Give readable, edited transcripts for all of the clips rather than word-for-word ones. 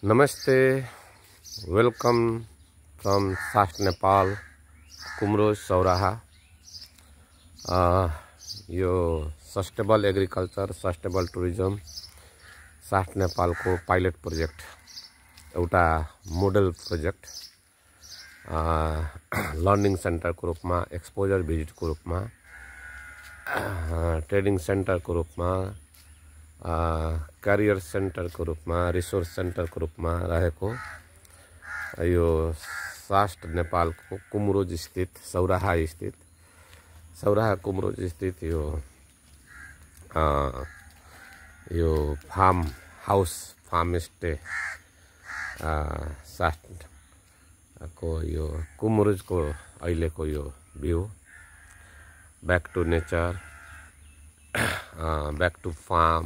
Namaste, welcome from Sast Nepal, Kumroj Sauraha. यो sustainable agriculture sustainable tourism सास्ट नेपाल को pilot project एउटा model project learning centre को रूप में एक्सपोजर भिजिट को रूप में ट्रेनिङ सेन्टर को रूप में करियर सेन्टर को रूप में रिसोर्स सेन्टर को रूप में रहेको यो सास्ट नेपाल को कुमरोज स्थित सौराहा कुमरोज स्थित यो फार्म हाउस फार्म स्टे सास्ट को यो कुमरोज को अहिले को यो view back to nature back to farm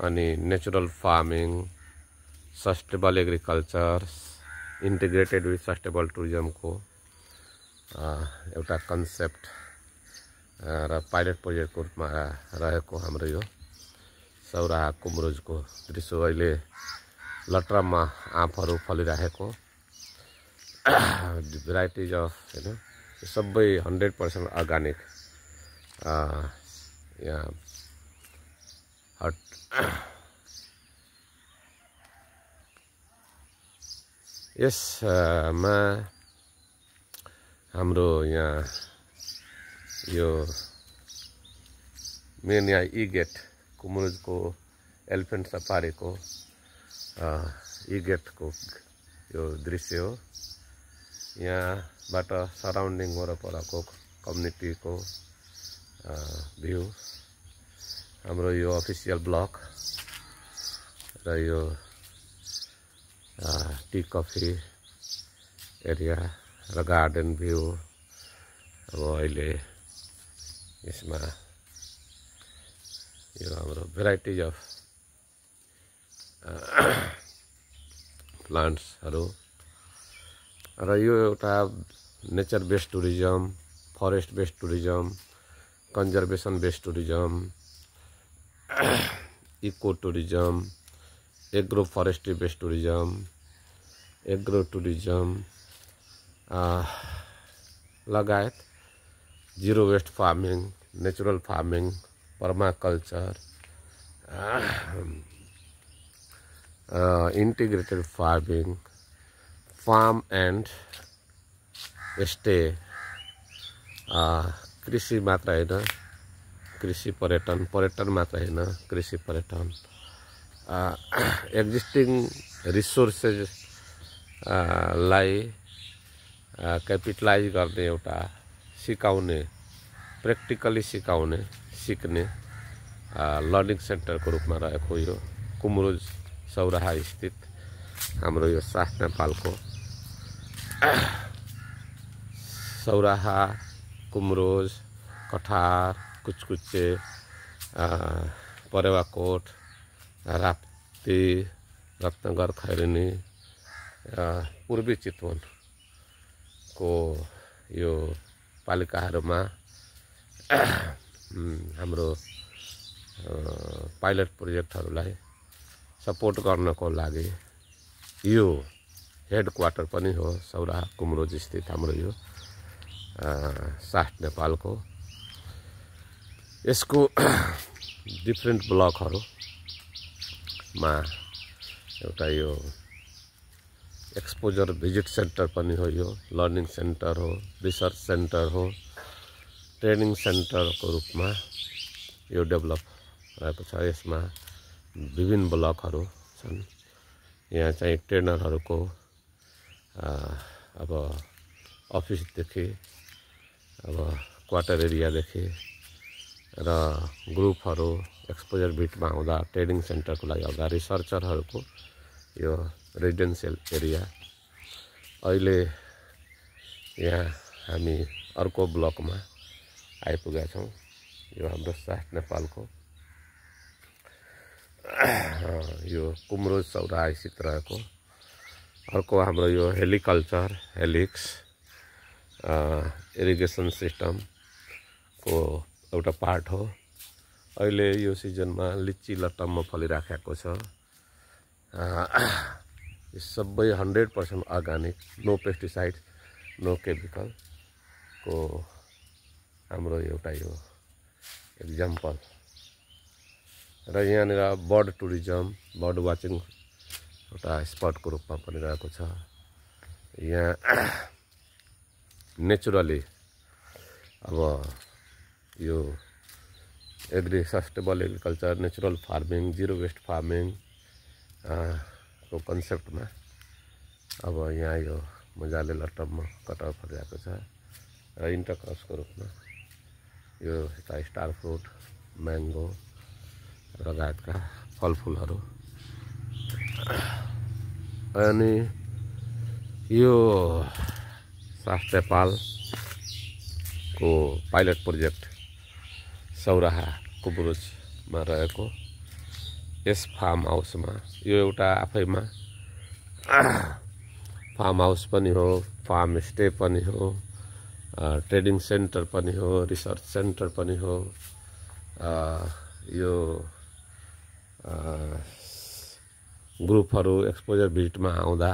अनि natural farming sustainable agriculture integrated with sustainable tourism को एउटा कन्सेप्ट र पाइलट प्रोजेक्ट को रूपमा रहेको हाम्रो यो सौराहा कुमरोज को दृश्य अहिले लटरमा आँपहरू फलिरहेको भेराइटिज अफ हैन सबै 100% अर्गानिक यहाँ यसमा हाम्रो यहाँ यो मेन यहाँ ई गेट कुमरोज को एलिफेन्ट सफारी को ई गेट को यो दृश्य हो। यहाँबाट सराउन्डिङ वरपरको कम्युनिटी को भ्यू हाम्रो यो अफिसियल ब्लक र यो टी कफी एरिया र गार्डन भ्यू अब अहिले यसमा यो हाम्रो भेराइटिज अफ प्लान्ट्सहरू र यो एउटा nature based tourism forest based tourism conservation based tourism eco tourism agro forestry based tourism agro tourism लगायत zero waste farming natural farming permaculture integrated farming farm and stay कृषि मात्र हैन कृषि पर्यटन मात्र हैन कृषि पर्यटन एक्जिस्टिङ रिसोर्सेस लाई कैपिटलाइज गर्ने एउटा सिकाउने प्र्याक्टिकली सिक्ने लर्निङ सेन्टर को रूप में रहेको यो कुमरोज सौराहा स्थित हाम्रो यो सास्ट नेपाल को सौराहा कुमरोज कठार कुचकुचे परेवाकोट राप्ती रत्नगर खैरेनी पूर्वी चितवन को यो पालिकाहरूमा हाम्रो पाइलट प्रोजेक्टहरूलाई सपोर्ट गर्नको लागि यो हेड क्वार्टर पनि हो सौराहा कुमरोज स्थित हाम्रो यो सास्ट नेपाल को यसको डिफ्रेन्ट ब्लकहरूमा एउटा यो एक्सपोजर भिजिट सेन्टर पनि हो यो लर्निङ सेन्टर हो रिसर्च सेन्टर हो ट्रेनिङ सेन्टर को रूप में यो डेभलप भएको छ। यसमा विभिन्न ब्लकहरू छन्। यहाँ चाहिँ ट्रेनरहरूको अब अफिसदेखि अब क्वार्टर एरियादेखि र ग्रुपहरू एक्सपोजर भिटमा आउँदा ट्रेनिङ सेन्टरको लागि आउँदा रिसर्चरहरूको यो रेजिडेन्सियल एरिया अहिले यहाँ हामी अर्को ब्लकमा आइपुगेका छौँ। यो हाम्रो सास्ट नेपालको यो कुमरोज सौराहा स्थित रहेको अर्को हाम्रो यो हेलिकल्चर हेलिक्स इरिगेसन सिस्टम को एउटा पार्ट हो। अहिले यो सिजनमा लिच्ची लट्टममा फलिराखेको छ। सबै 100% organic, no pesticide, no chemical को हाम्रो एउटा यो एक्जाम्पल। र यहाँनिर बर्ड टुरिज्म, बर्ड वाचिङ एउटा स्पटको रूपमा पनि रहेको छ। यहाँ नेचुरली अब यो sustainable agriculture, natural farming, zero waste farming को कन्सेप्टमा अब यहाँ यो मजाले लट्टममा कटाउ फरिरहेको छ। र इन्टरक्रप्सको रूपमा यो स्टार फ्रुट, म्याङ्गो लगायतका फलफुलहरू। अनि यो साफ नेपालको पाइलट प्रोजेक्ट सौराहा कुब्रुजमा रहेको यस फार्म हाउसमा यो एउटा आफैमा फार्म हाउस पनि हो, फार्म स्टे पनि हो, ट्रेडिङ सेन्टर पनि हो, रिसर्च सेन्टर पनि हो। यो ग्रुपहरू एक्सपोजर भिजिटमा आउँदा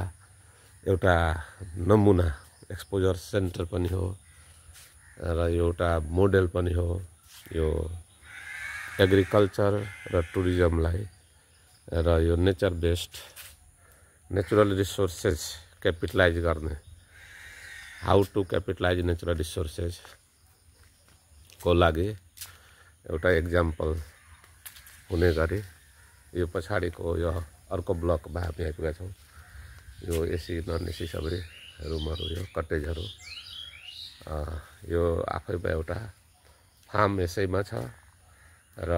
एउटा नमुना एक्सपोजर सेन्टर पनि हो र एउटा मोडेल पनि हो। यो एग्रिकल्चर र टुरिज्मलाई र यो nature based natural resources capitalise गर्ने, how to capitalise natural resources को लागि एउटा एक्जाम्पल हुने गरी यो पछाडिको यो अर्को ब्लकमा हामी आइपुगेका छौँ। यो एसी नन एसी सबै रुमहरू, यो कटेजहरू, यो आफैमा एउटा फार्म यसैमा छ र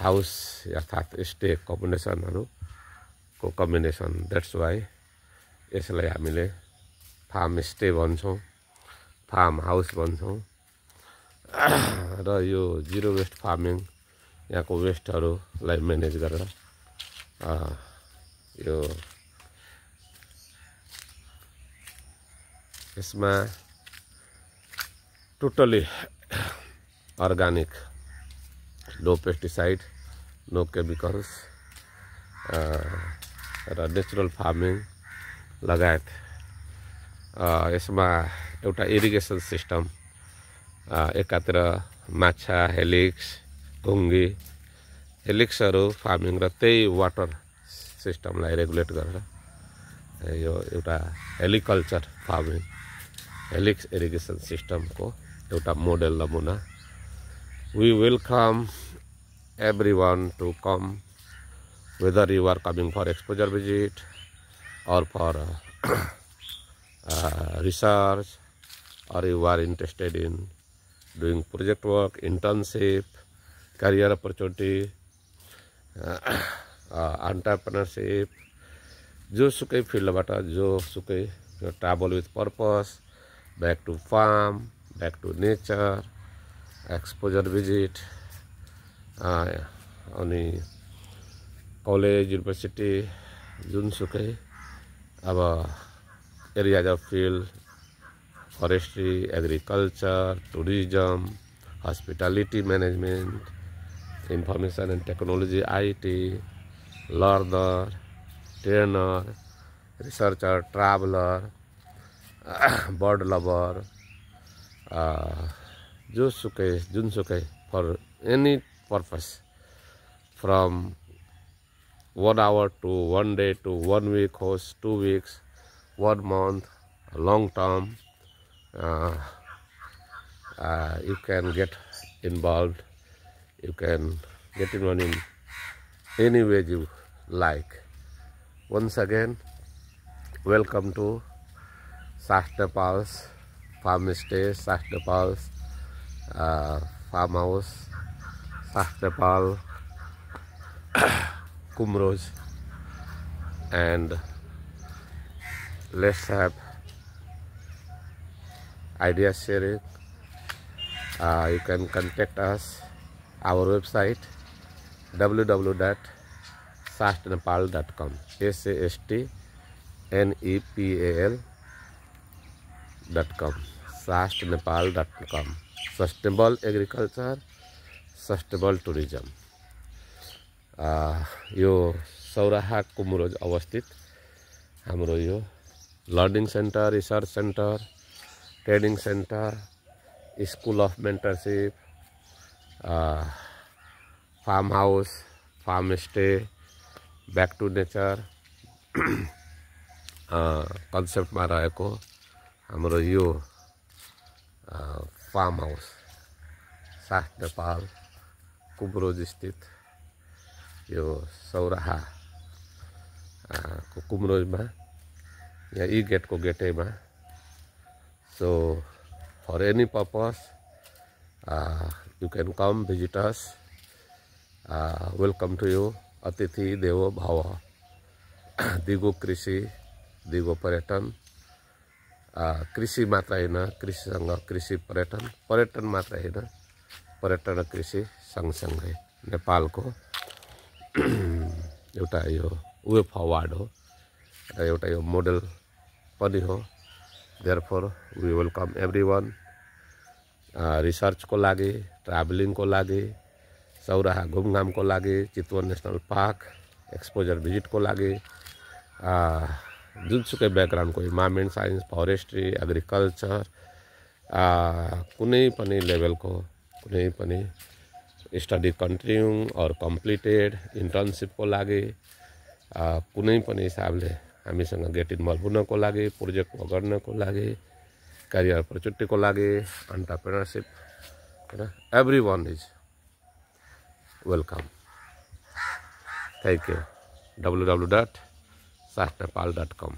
हाउस अर्थात् स्टे कम्बिनेसनहरूको कम्बिनेसन। द्याट्स वाइ यसलाई हामीले फार्म स्टे भन्छौँ, फार्म हाउस भन्छौँ। र यो जिरो वेस्ट फार्मिङ, यहाँको वेस्टहरूलाई म्यानेज गरेर यो यसमा totally organic, no pesticide, no chemicals र नेचुरल फार्मिङ लगायत यसमा एउटा इरिगेसन सिस्टम, एकातिर माछा, हेलिक्स, घुङ्गी, हेलिक्सहरू फार्मिङ र त्यही वाटर सिस्टमलाई रेगुलेट गरेर यो एउटा हेलिकल्चर फार्मिङ, हेलिक्स इरिगेसन सिस्टमको एउटा मोडेल नमुना। We welcome everyone to come, whether you are coming for exposure visit or for research, or you are interested in doing project work, internship, career opportunity, entrepreneurship, जोसुकै फिल्डबाट जोसुकै travel with purpose, back to farm, back to nature, exposure visit, अनि college, university, जुनसुकै अब areas of field, forestry, agriculture, tourism, hospitality management, information and technology, IT, learner, trainer, researcher, traveller, bird lover, जोसुकै जुनसुकै for any purpose, from 1 hour to 1 day to 1 week, host 2 weeks, 1 month, long term, you can get involved. You can get involved in any way you like. Once again, welcome to Saft Nepal's farm stay, Saft Nepal's farmhouse, Saft Nepal, Kumroj, and let's have idea sharing. You can contact us, our website www.sastnepal.com, SASTNEPAL.com, sastnepal.com. Sustainable agriculture, sustainable tourism. यो सौराहा कुमरोज अवस्थित हाम्रो यो learning centre, research centre, training centre, school of mentorship, farm house, farm stay, back to nature कन्सेप्टमा रहेको हाम्रो यो farm house साथ नेपाल कुमरोज स्थित यो सौराहा को कुमरोजमा यहाँ ई गेटको गेटैमा. So for any purpose you can come visit us. Welcome to you. अतिथि देवो भव. दिगो कृषि, दिगो पर्यटन. कृषि मात्र हैन, कृषिसँग कृषि पर्यटन, पर्यटन मात्र हैन, पर्यटन र कृषि सँगसँगै नेपालको एउटा यो वे फरवर्ड हो र एउटा यो मोडल पनि हो. Therefore we welcome everyone. Research को लागि, ट्राभलिङ को लागि, सौराहा घुमघाम को लागि, Chitwan national park exposure visit को लागि, जुनसुकै ब्याकग्राउन्ड को इन्भाइरोमेन्ट साइन्स, फरेस्ट्री, एग्रिकल्चर, कुनै पनि लेभल को कुनै पनि स्टडी कन्टिन्युङ और कम्प्लिटेड, इन्टर्नसिप को लागि, कुनै पनि हिसाबले हामीसँग गेट इन्भल्भ हुनको लागि, प्रोजेक्ट गर्नको लागि, करियर अपरच्युनिटी को लागि, entrepreneurship, everyone is welcome. Thank you. www.sahnepal.com